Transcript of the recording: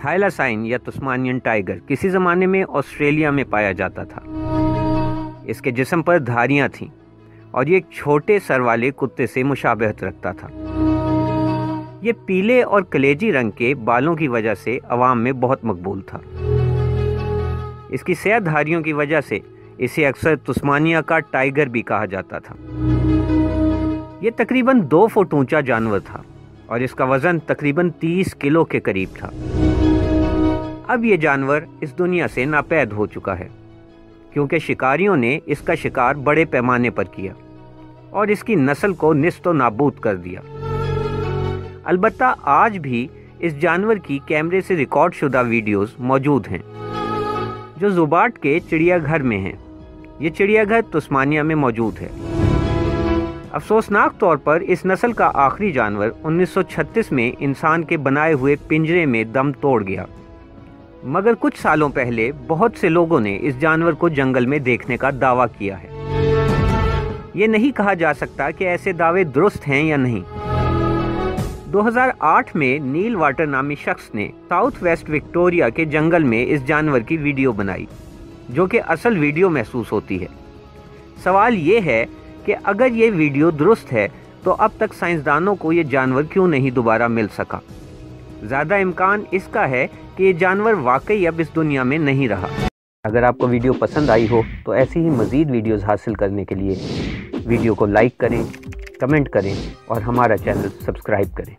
थाइलासाइन या Tasmanian tiger किसी ज़माने में ऑस्ट्रेलिया में पाया जाता था। इसके जिस्म पर धारियां थीं और ये एक छोटे सर वाले कुत्ते से मुशाबहत रखता था। ये पीले और कलेजी रंग के बालों की वजह से अवाम में बहुत मकबूल था। इसकी सयाह धारियों की वजह से इसे अक्सर तस्मानिया का टाइगर भी कहा जाता था। ये तकरीबन 2 फुट ऊंचा जानवर था और इसका वजन तकरीबन 30 किलो के करीब था। अब ये जानवर इस दुनिया से नापैद हो चुका है क्योंकि शिकारियों ने इसका शिकार बड़े पैमाने पर किया और इसकी नस्ल को निस्तो नाबूद कर दिया। अलबत्ता आज भी इस जानवर की कैमरे से रिकॉर्ड शुदा वीडियोस मौजूद हैं जो ज़ुबाट के चिड़ियाघर में हैं। ये चिड़ियाघर तस्मानिया में मौजूद है। अफसोसनाक तौर पर इस नस्ल का आखिरी जानवर 1936 में इंसान के बनाए हुए पिंजरे में दम तोड़ गया, मगर कुछ सालों पहले बहुत से लोगों ने इस जानवर को जंगल में देखने का दावा किया है। ये नहीं कहा जा सकता कि ऐसे दावे दुरुस्त हैं या नहीं। 2008 में नील वाटर नामी शख्स ने साउथ वेस्ट विक्टोरिया के जंगल में इस जानवर की वीडियो बनाई जो कि असल वीडियो महसूस होती है। सवाल ये है कि अगर ये वीडियो दुरुस्त है तो अब तक साइंसदानों को ये जानवर क्यों नहीं दोबारा मिल सका। ज़्यादा इम्कान इसका है कि ये जानवर वाकई अब इस दुनिया में नहीं रहा। अगर आपको वीडियो पसंद आई हो तो ऐसी ही मज़ीद वीडियोज़ हासिल करने के लिए वीडियो को लाइक करें, कमेंट करें और हमारा चैनल सब्सक्राइब करें।